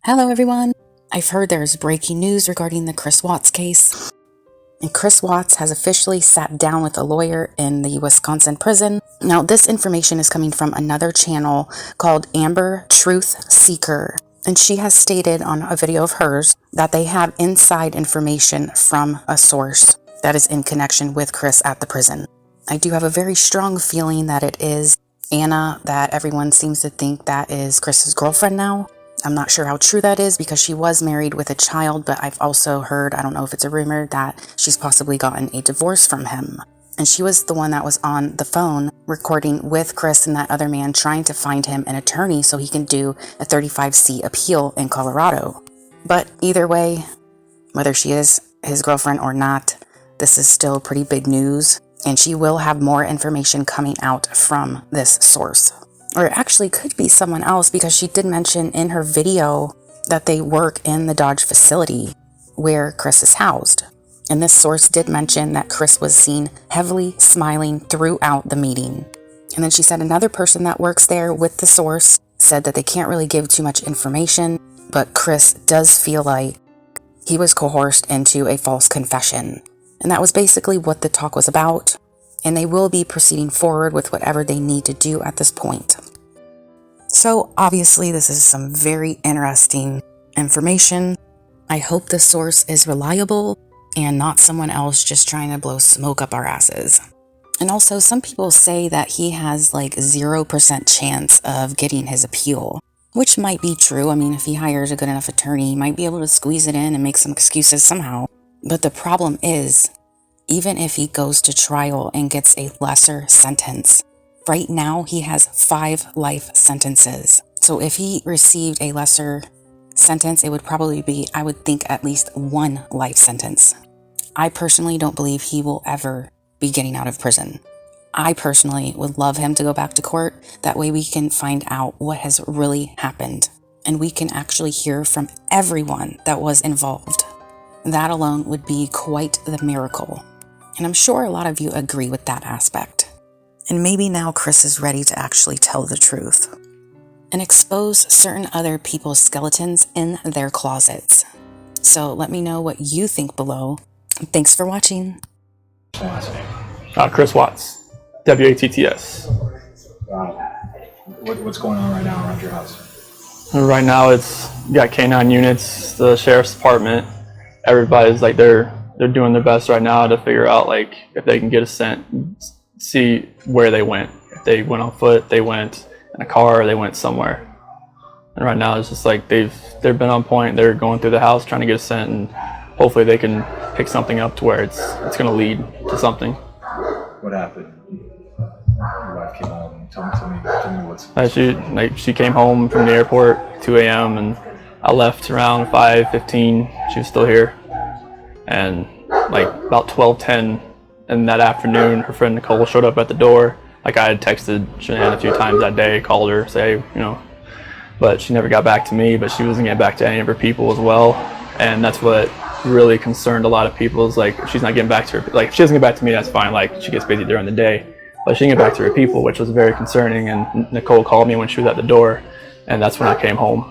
Hello everyone! I've heard there's breaking news regarding the Chris Watts case. And Chris Watts has officially sat down with a lawyer in the Wisconsin prison. Now, this information is coming from another channel called Amber Truth Seeker. And she has stated on a video of hers that they have inside information from a source that is in connection with Chris at the prison. I do have a very strong feeling that it is Anna, that everyone seems to think that is Chris's girlfriend now. I'm not sure how true that is because she was married with a child, but I've also heard, I don't know if it's a rumor, that she's possibly gotten a divorce from him. And she was the one that was on the phone recording with Chris and that other man trying to find him an attorney so he can do a 35C appeal in Colorado. But either way, whether she is his girlfriend or not, this is still pretty big news, and she will have more information coming out from this source. Or it actually could be someone else, because she did mention in her video that they work in the Dodge facility where Chris is housed. And this source did mention that Chris was seen heavily smiling throughout the meeting. And then she said another person that works there with the source said that they can't really give too much information, but Chris does feel like he was coerced into a false confession. And that was basically what the talk was about. And they will be proceeding forward with whatever they need to do at this point. So obviously this is some very interesting information. I hope the source is reliable and not someone else just trying to blow smoke up our asses. And also, some people say that he has like 0% chance of getting his appeal, which might be true. I mean, if he hires a good enough attorney, he might be able to squeeze it in and make some excuses somehow. But the problem is, even if he goes to trial and gets a lesser sentence, right now he has 5 life sentences. So if he received a lesser sentence, it would probably be, I would think, at least 1 life sentence. I personally don't believe he will ever be getting out of prison. I personally would love him to go back to court. That way we can find out what has really happened, and we can actually hear from everyone that was involved. That alone would be quite the miracle. And I'm sure a lot of you agree with that aspect. And maybe now Chris is ready to actually tell the truth and expose certain other people's skeletons in their closets. So let me know what you think below. Thanks for watching. Chris Watts, W-A-T-T-S. What's going on right now around your house? Right now it's, you got K9 units, the sheriff's department. Everybody's like, they're doing their best right now to figure out like if they can get a scent, see where they went. If they went on foot, they went in a car, or they went somewhere. And right now it's just like they've been on point. They're going through the house trying to get a scent, and hopefully they can pick something up to where it's going to lead to something. What happened? Your wife came home. Tell me what's. She came home from the airport 2 a.m. and I left around 5:15. She was still here, and like about 12:10 in that afternoon, her friend Nicole showed up at the door. Like, I had texted Shanann a few times that day, called her, say, but she never got back to me. But she wasn't getting back to any of her people as well, and that's what really concerned a lot of people. Is like, if she's not getting back to her, like if she doesn't get back to me, that's fine. Like, she gets busy during the day, but she didn't get back to her people, which was very concerning. And Nicole called me when she was at the door, and that's when I came home.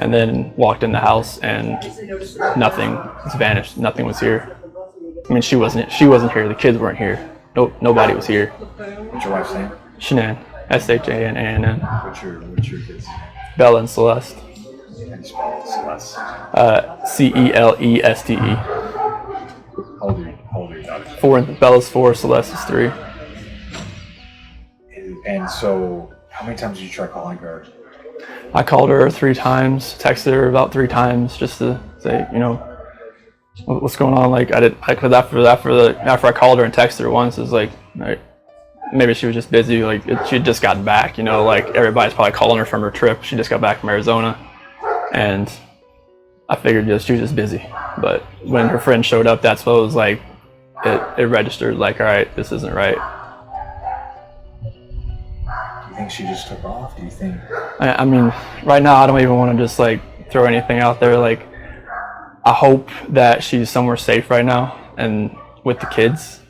And then walked in the house, and nothing has vanished. Nothing was here. I mean, she wasn't here. The kids weren't here. Nope, nobody was here. What's your wife's name? Shanann, S-H-A-N-A-N-N. What's your kids? Bella and Celeste. How do you spell it? Celeste? C-E-L-E-S-T-E. How old are your daughters? 4. Bella's 4. Celeste is 3. And so, how many times did you try calling her? I called her 3 times, texted her about 3 times, just to say, what's going on. Like, because after I called her and texted her once, it's like maybe she was just busy. Like, she had just gotten back. Like everybody's probably calling her from her trip. She just got back from Arizona, and I figured she was just busy. But when her friend showed up, that's what it was like. It registered. Like, all right, this isn't right. Do you think she just took off? Do you think? I mean, right now I don't even want to just like throw anything out there. Like, I hope that she's somewhere safe right now and with the kids.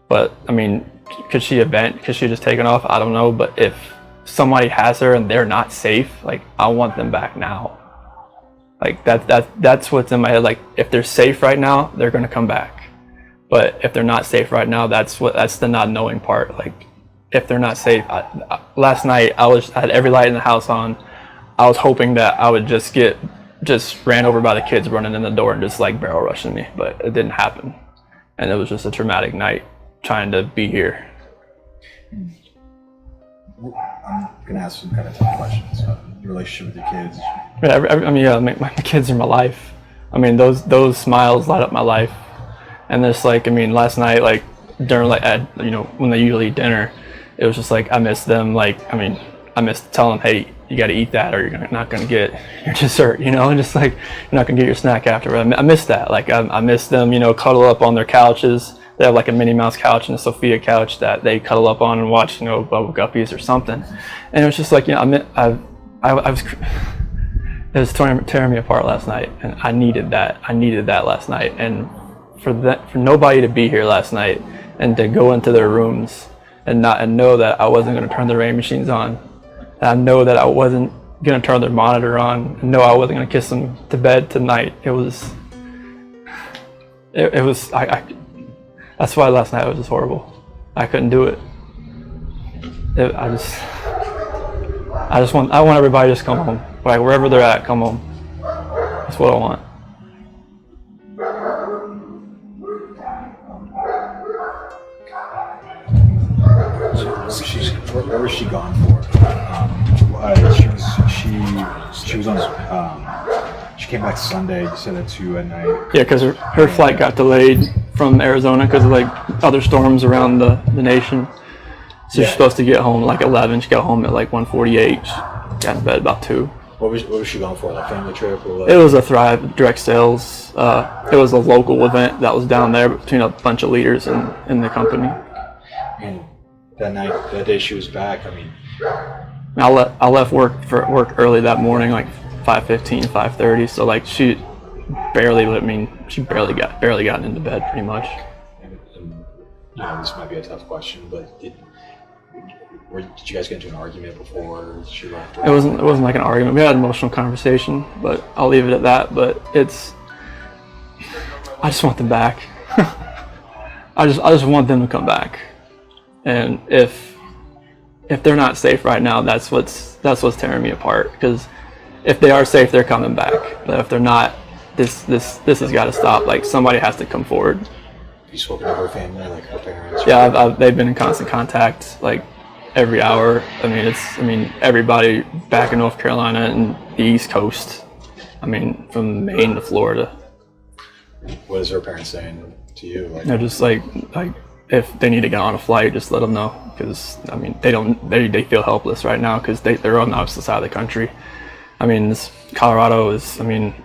But I mean, could she have just taken off? I don't know. But if somebody has her and they're not safe, like I want them back now. Like that's what's in my head. Like if they're safe right now, they're gonna come back. But if they're not safe right now, that's the not knowing part. Like if they're not safe, last night I had every light in the house on. I was hoping that I would just ran over by the kids running in the door and just like barrel rushing me, but it didn't happen. And it was just a traumatic night trying to be here. I'm gonna ask some kind of tough questions. Your relationship with your kids. My kids are my life. I mean, those smiles light up my life. And just like, I mean, last night, like during when they usually eat dinner, it was just like I miss them. Like, I mean, I miss telling them, hey, you got to eat that, or you're not gonna get your dessert. And just like you're not gonna get your snack after. I miss that. Like I miss them. Cuddle up on their couches. They have like a Minnie Mouse couch and a Sophia couch that they cuddle up on and watch, Bubble Guppies or something. And it was just like, it was tearing me apart last night, and I needed that. I needed that last night, and for nobody to be here last night and to go into their rooms and know that I wasn't going to turn the rain machines on, and I know that I wasn't going to turn their monitor on, and know I wasn't going to kiss them to bed tonight. That's why last night was just horrible. I couldn't do it. I want everybody to just come home. Like wherever they're at, come home. That's what I want. Where was she gone for? She was on. She came back Sunday. You said at 2 at night. Yeah, because her flight got delayed from Arizona because of like other storms around the nation. So she's supposed to get home at like 11. She got home at like 1:48. She got in bed about 2. What was she going for? Like family trip or what? It was a Thrive direct sales. It was a local event that was down there between a bunch of leaders in the company. And that day she was back. I mean, I left work early that morning, like 5:15, 5:30. So like she barely gotten into bed pretty much. And, this might be a tough question, but did you guys get into an argument before she left? It wasn't like an argument. We had an emotional conversation, but I'll leave it at that. But I just want them back. I just want them to come back. And if they're not safe right now, that's what's tearing me apart. Because if they are safe, they're coming back. But if they're not, this has got to stop. Like somebody has to come forward. Have you spoken to her family, like her parents? Yeah, they've been in constant contact, like every hour. I mean, everybody back in North Carolina and the East Coast. I mean, from Maine to Florida. What is her parents saying to you? They're just like if they need to get on a flight, just let them know. Because I mean, they feel helpless right now because they're on the opposite side of the country. I mean, Colorado is. I mean,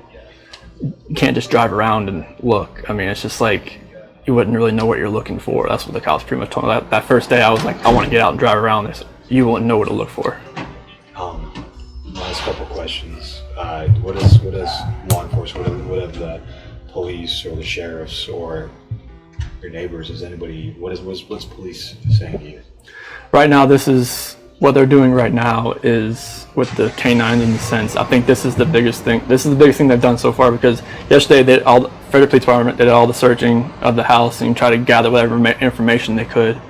you can't just drive around and look. I mean, it's just like you wouldn't really know what you're looking for. That's what the cops pretty much told me. That first day, I was like, I want to get out and drive around. They said, you wouldn't know what to look for. Last couple questions. What does law enforcement, what have the police or the sheriffs or your neighbors, what's police saying to you? Right now, this is what they're doing right now is with the canines in the sense. I think this is the biggest thing. This is the biggest thing they've done so far because yesterday Federal Police Department did all the searching of the house and tried to gather whatever information they could.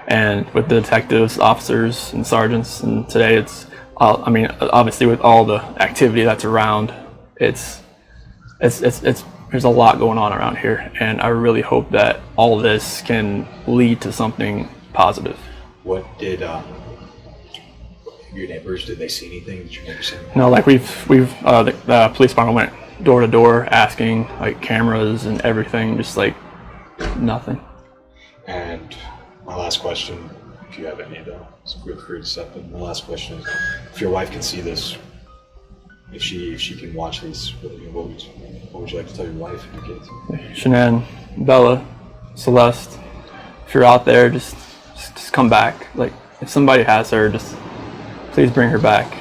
And with the detectives, officers, and sergeants, and today it's, obviously with all the activity that's around, there's a lot going on around here, and I really hope that all this can lead to something positive. What did your neighbors, did they see anything? Did your neighbors see anything? No, like the police department went door to door asking, like cameras and everything, just like nothing. And my last question, if you have any though, so feel free to step in. My last question is, if your wife can see this, if she can watch this, what would you like to tell your wife and your kids? Shanann, Bella, Celeste, if you're out there, just come back. Like if somebody has her, just please bring her back.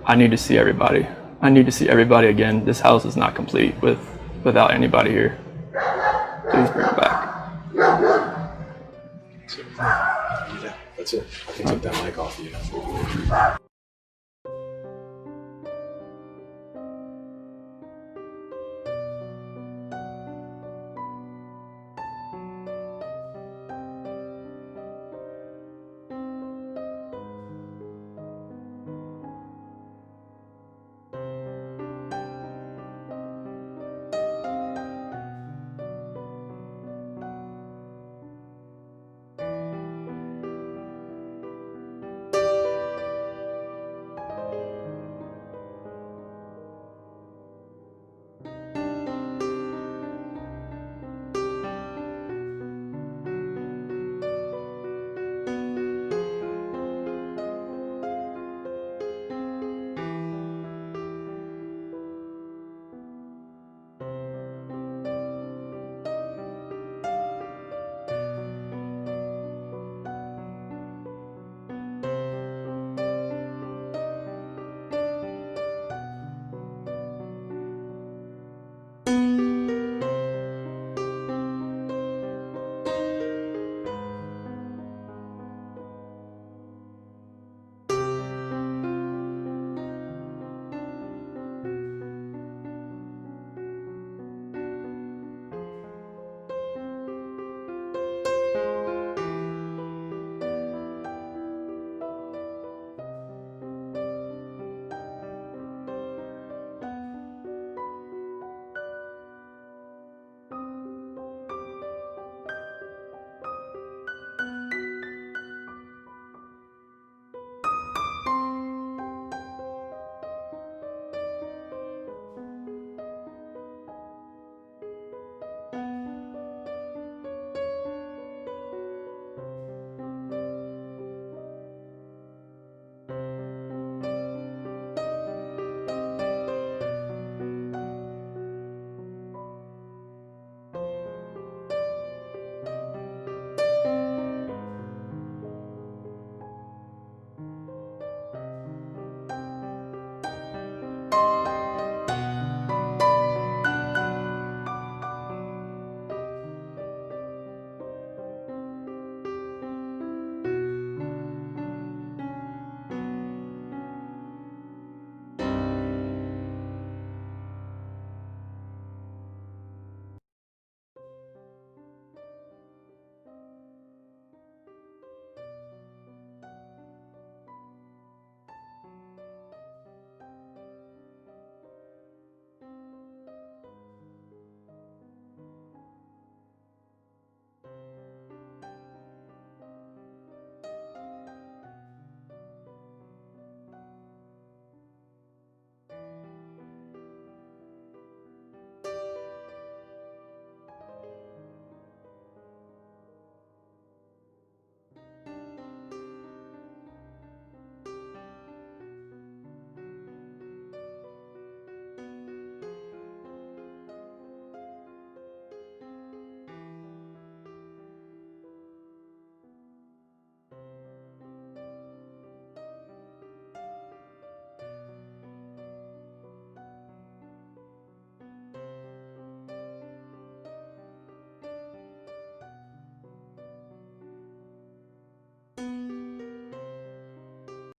I need to see everybody. I need to see everybody again. This house is not complete without anybody here. Please bring her back. Yeah, that's That's it. I can take that mic off you.